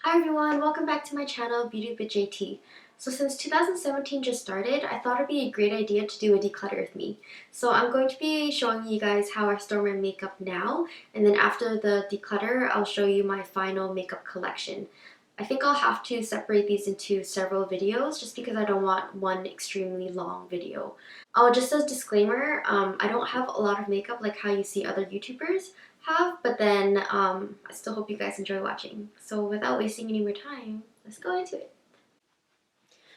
Hi everyone, welcome back to my channel Beauty with JT. So since 2017 just started, I thought it'd be a great idea to do a declutter with me. So I'm going to be showing you guys how I store my makeup now, and then after the declutter, I'll show you my final makeup collection. I think I'll have to separate these into several videos just because I don't want one extremely long video. Oh, just as a disclaimer, I don't have a lot of makeup like how you see other YouTubers have, but then I still hope you guys enjoy watching. So without wasting any more time, let's go into it.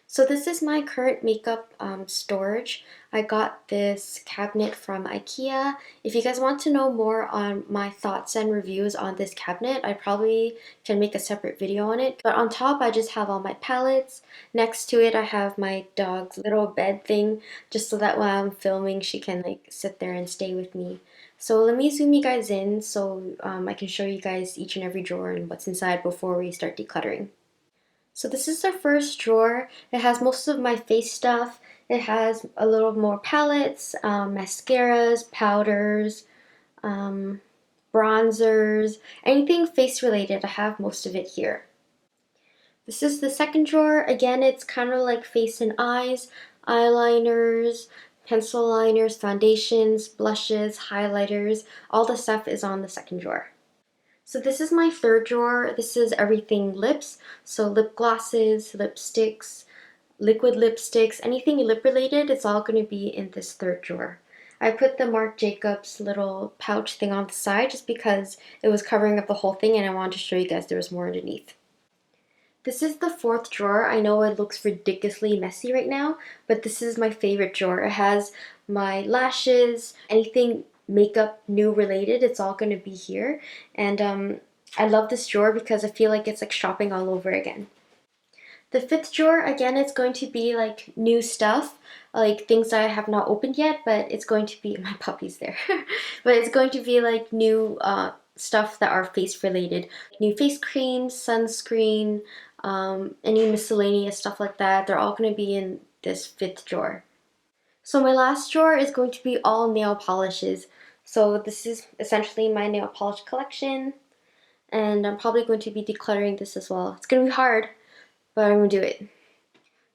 So this is my current makeup storage. I got this cabinet from IKEA. If you guys want to know more on my thoughts and reviews on this cabinet, I probably can make a separate video on it. But on top, I just have all my palettes. Next to it, I have my dog's little bed thing, just so that while I'm filming, she can like sit there and stay with me. So let me zoom you guys in so I can show you guys each and every drawer and what's inside before we start decluttering. So this is the first drawer. It has most of my face stuff. It has a little more palettes, mascaras, powders, um, bronzers, anything face related. I have most of it here. This is the second drawer. Again, it's kind of like face and eyes, eyeliners, pencil liners, foundations, blushes, highlighters. All the stuff is on the second drawer. So this is my third drawer. This is everything lips. So lip glosses, lipsticks, liquid lipsticks, anything lip related, it's all going to be in this third drawer. I put the Marc Jacobs little pouch thing on the side just because it was covering up the whole thing and I wanted to show you guys there was more underneath. This is the fourth drawer. I know it looks ridiculously messy right now, but this is my favorite drawer. It has my lashes, anything makeup new related, it's all going to be here. And I love this drawer because I feel like it's like shopping all over again. The fifth drawer, again, it's going to be like new stuff, like things that I have not opened yet, but it's going to be, my puppy's there, but it's going to be like new stuff that are face related. New face creams, sunscreen, any miscellaneous stuff like that. They're all going to be in this fifth drawer. So my last drawer is going to be all nail polishes. So this is essentially my nail polish collection, and I'm probably going to be decluttering this as well. It's going to be hard, but I'm going to do it.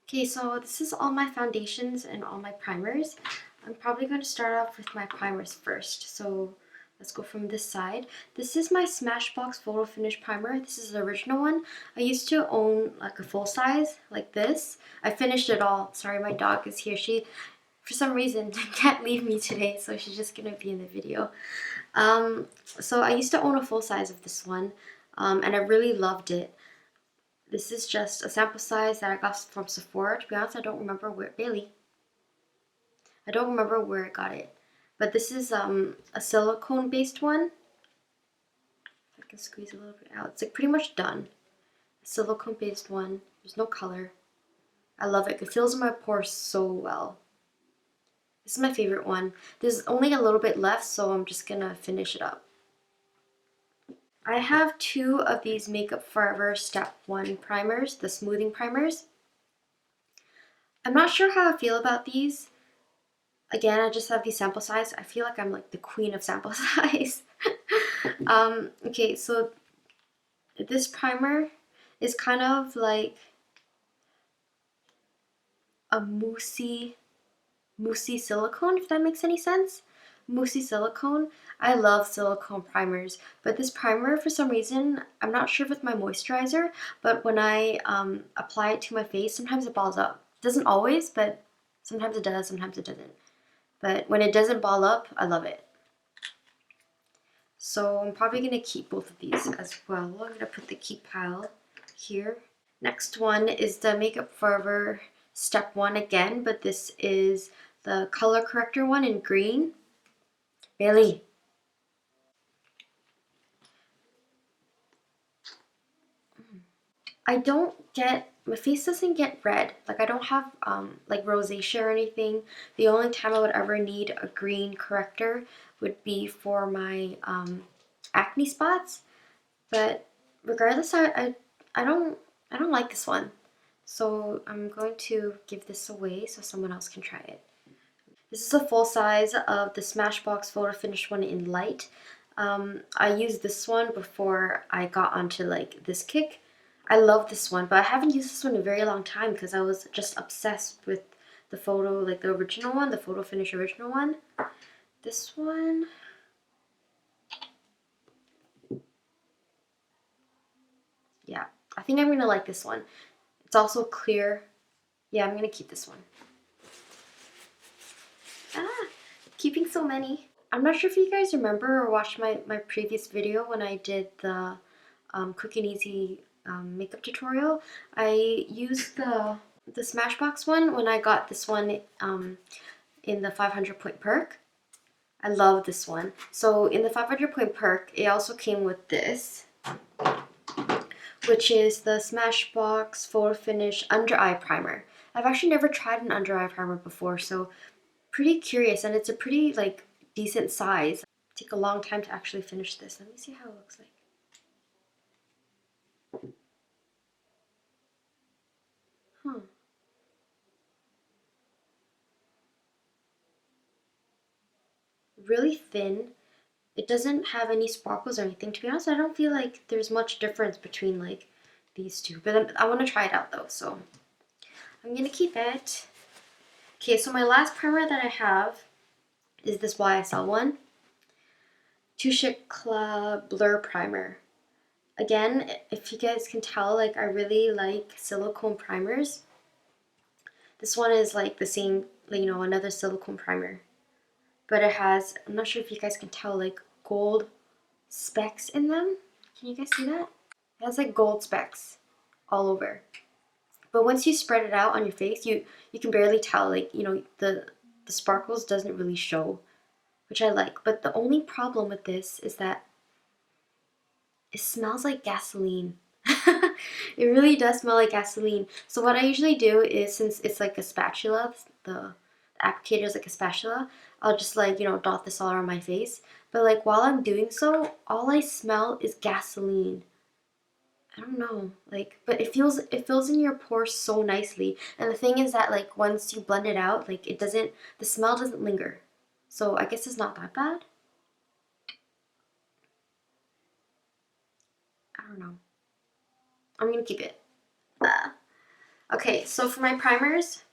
Okay, so this is all my foundations and all my primers. I'm probably going to start off with my primers first. So let's go from this side. This is my Smashbox Photo Finish Primer. This is the original one. I used to own like a full size like this. I finished it all. Sorry, my dog is here. She, for some reason, can't leave me today, so she's just going to be in the video. So I used to own a full size of this one, and I really loved it. This is just a sample size that I got from Sephora. To be honest, I don't remember where, Bailey. I don't remember where I got it. But this is a silicone based one. If I can squeeze a little bit out. It's like pretty much done. A silicone based one. There's no color. I love it. It fills in my pores so well. This is my favorite one. There's only a little bit left, so I'm just gonna finish it up. I have two of these Makeup Forever Step 1 primers, the smoothing primers. I'm not sure how I feel about these. Again, I just have these sample size. I feel like I'm like the queen of sample size. Okay, so this primer is kind of like a moussey silicone, if that makes any sense. Moussey silicone. I love silicone primers, but this primer, for some reason, I'm not sure if it's my moisturizer, but when I apply it to my face, sometimes it balls up. It doesn't always, but sometimes it does, sometimes it doesn't. But when it doesn't ball up, I love it. So I'm probably going to keep both of these as well. I'm going to put the keep pile here. Next one is the Makeup Forever Step 1 again, but this is the color corrector one in green. Bailey. I don't get, my face doesn't get red. Like I don't have like rosacea or anything. The only time I would ever need a green corrector would be for my acne spots. But regardless, I don't like this one. So I'm going to give this away so someone else can try it. This is a full size of the Smashbox Photo Finish one in light. I used this one before I got onto like this kick. I love this one, but I haven't used this one in a very long time because I was just obsessed with the photo, like the original one, the photo finish original one. This one, yeah, I think I'm gonna like this one. It's also clear. Yeah, I'm gonna keep this one. Ah, keeping so many. I'm not sure if you guys remember or watched my previous video when I did the Quick and Easy makeup tutorial. I used the Smashbox one when I got this one in the 500 point perk. I love this one. So in the 500 point perk, it also came with this, which is the Smashbox Photo Finish Under Eye Primer. I've actually never tried an under eye primer before, so pretty curious, and it's a pretty like decent size. Take a long time to actually finish this. Let me see how it looks like. Huh. Really thin. It doesn't have any sparkles or anything. To be honest, I don't feel like there's much difference between like these two. But I want to try it out though, so I'm gonna keep it. Okay, so my last primer that I have is this YSL one. Touche Club Blur Primer. Again, if you guys can tell, like I really like silicone primers. This one is like the same, you know, another silicone primer. But it has, I'm not sure if you guys can tell, like gold specks in them. Can you guys see that? It has like gold specks all over. But once you spread it out on your face, you can barely tell, like, you know, the sparkles doesn't really show, which I like. But the only problem with this is that it smells like gasoline. It really does smell like gasoline. So what I usually do is, since it's like a spatula, the applicator is like a spatula, I'll just like, you know, dot this all around my face. But like while I'm doing so, all I smell is gasoline. I don't know, like, but it fills in your pores so nicely. And the thing is that like once you blend it out, like the smell doesn't linger. So I guess it's not that bad. I don't know. I'm gonna keep it. Okay, so for my primers,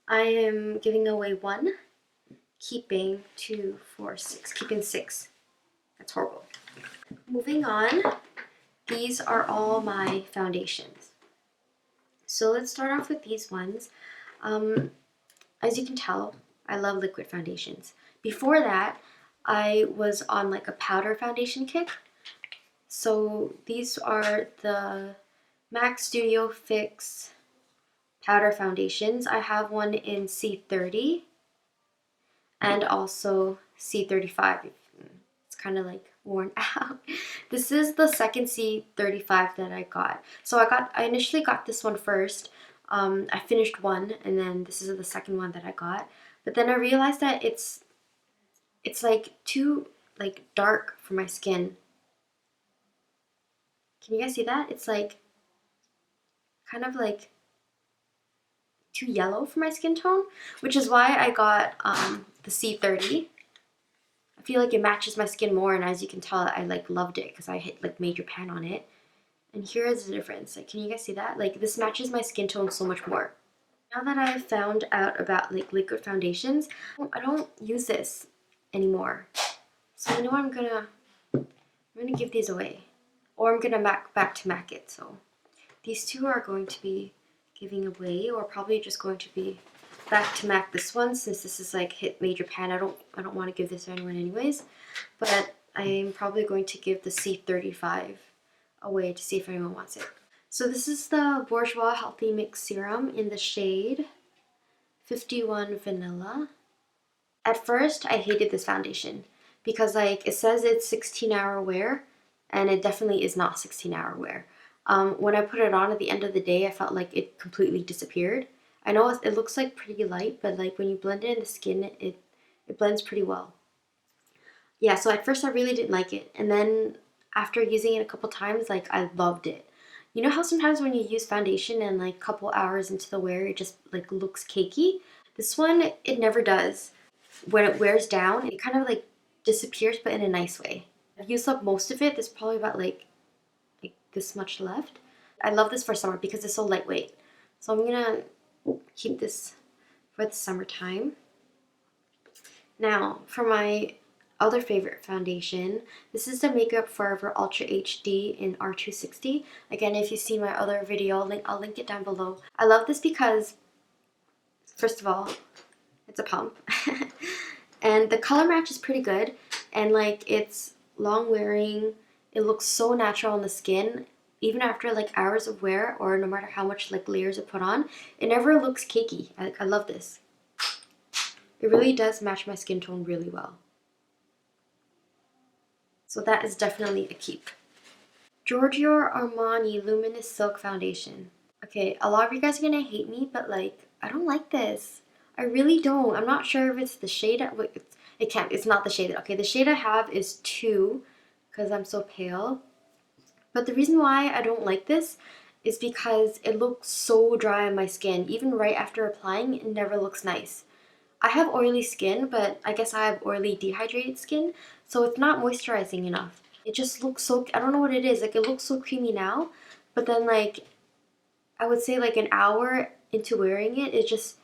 I am giving away one, keeping 2, 4, 6, keeping 6. That's horrible. Moving on, these are all my foundations. So let's start off with these ones. As you can tell, I love liquid foundations. Before that, I was on like a powder foundation kick. So these are the MAC Studio Fix powder foundations. I have one in C30 and also C35. It's kind of like worn out. This is the second C35 that I got. So I initially got this one first. I finished one, and then this is the second one that I got. But then I realized that it's like too like dark for my skin. Can you guys see that? It's like kind of like too yellow for my skin tone, which is why I got the C30. I feel like it matches my skin more, and as you can tell, I like loved it because I hit like major pan on it. And here is the difference. Like, can you guys see that? Like, this matches my skin tone so much more. Now that I've found out about like liquid foundations, I don't use this anymore. So you know what, I'm gonna give these away, or I'm gonna back to MAC it. So these two are going to be giving away, or probably just going to be back to MAC this one, since this is like hit major pan. I don't want to give this to anyone anyways, but I'm probably going to give the C35 away to see if anyone wants it. So this is the Bourjois Healthy Mix Serum in the shade 51 Vanilla. At first, I hated this foundation because like it says it's 16-hour wear, and it definitely is not 16-hour wear. When I put it on at the end of the day, I felt like it completely disappeared. I know it looks like pretty light, but like when you blend it in the skin, it blends pretty well. Yeah, so at first I really didn't like it, and then after using it a couple times, like I loved it. You know how sometimes when you use foundation and like a couple hours into the wear, it just like looks cakey? This one, it never does. When it wears down, it kind of like disappears, but in a nice way. I've used up most of it. There's probably about like this much left. I love this for summer because it's so lightweight. So I'm gonna keep this for the summertime. Now, for my other favorite foundation, this is the Makeup Forever Ultra HD in R260. Again, if you see my other video, I'll link it down below. I love this because, first of all, it's a pump. And the color match is pretty good. And like, it's long wearing. It looks so natural on the skin. Even after like hours of wear, or no matter how much like layers are put on, it never looks cakey. I love this. It really does match my skin tone really well. So that is definitely a keep. Giorgio Armani Luminous Silk Foundation. Okay, a lot of you guys are gonna hate me, but like, I don't like this. I really don't. I'm not sure if it's the shade. It's not the shade. Okay, the shade I have is 2 because I'm so pale. But the reason why I don't like this is because it looks so dry on my skin. Even right after applying, it never looks nice. I have oily skin, but I guess I have oily dehydrated skin, so it's not moisturizing enough. It just looks so, I don't know what it is, like it looks so creamy now, but then like, I would say like an hour into wearing it, it just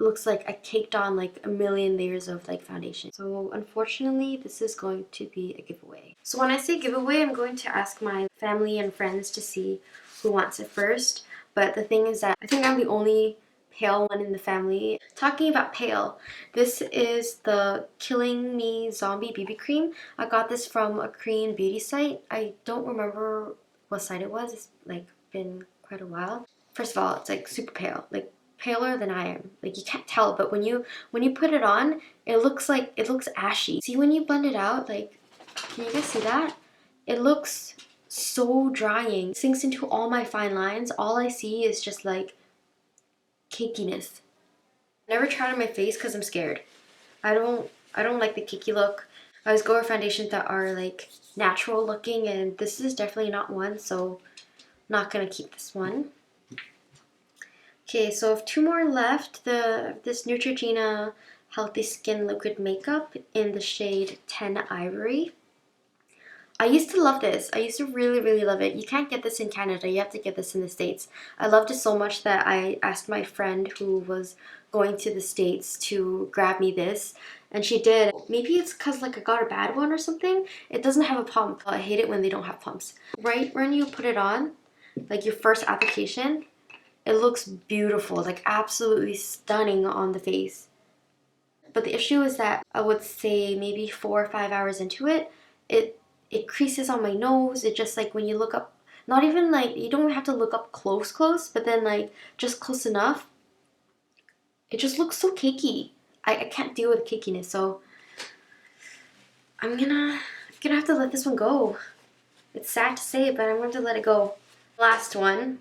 looks like I caked on like a million layers of like foundation. So unfortunately, this is going to be a giveaway. So when I say giveaway, I'm going to ask my family and friends to see who wants it first. But the thing is that I think I'm the only pale one in the family. Talking about pale, this is the Killing Me Zombie BB Cream. I got this from a Korean beauty site. I don't remember what site it was. It's like been quite a while. First of all, it's like super pale, like paler than I am. Like you can't tell, but when you put it on, it looks ashy. See when you blend it out, like, can you guys see that? It looks so drying. It sinks into all my fine lines. All I see is just like cakiness. Never try it on my face because I'm scared. I don't like the cakey look. I always go for foundations that are like natural looking, and this is definitely not one, so I'm not gonna keep this one. Okay, so I have 2 more left. This Neutrogena Healthy Skin Liquid Makeup in the shade 10 Ivory. I used to love this. I used to really, really love it. You can't get this in Canada. You have to get this in the States. I loved it so much that I asked my friend who was going to the States to grab me this, and she did. Maybe it's because like I got a bad one or something. It doesn't have a pump. I hate it when they don't have pumps. Right when you put it on, like your first application, it looks beautiful, like absolutely stunning on the face. But the issue is that I would say maybe 4 or 5 hours into it, it creases on my nose. It just like when you look up, not even like, you don't have to look up close, but then like just close enough, it just looks so cakey. I can't deal with cakiness, so I'm gonna have to let this one go. It's sad to say it, but I'm going to let it go. Last one,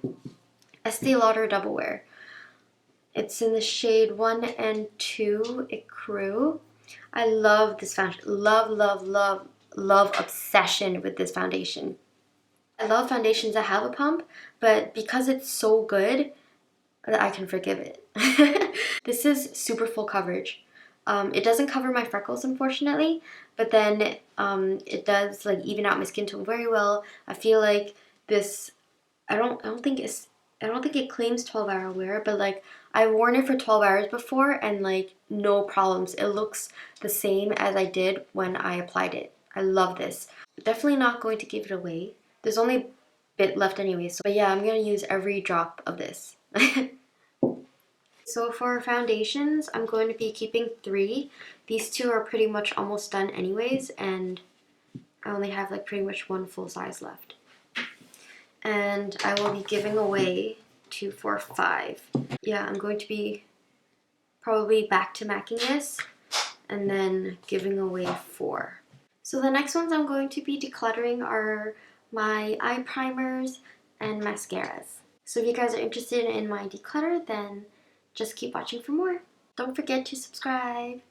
Estee Lauder Double Wear. It's in the shade 1 and 2 Ecru. I love this foundation. Love, love, love, love, obsession with this foundation. I love foundations that have a pump, but because it's so good, I can forgive it. This is super full coverage. It doesn't cover my freckles, unfortunately, but then it does like even out my skin tone very well. I feel like this, I don't think it claims 12-hour wear, but like I've worn it for 12 hours before and like no problems. It looks the same as I did when I applied it. I love this. Definitely not going to give it away. There's only a bit left anyway, so but yeah, I'm gonna use every drop of this. So for foundations, I'm going to be keeping 3. These 2 are pretty much almost done anyways, and I only have like pretty much 1 full size left. And I will be giving away 2, 4, 5. Yeah, I'm going to be probably back to macking this and then giving away 4. So the next ones I'm going to be decluttering are my eye primers and mascaras. So if you guys are interested in my declutter, then just keep watching for more. Don't forget to subscribe.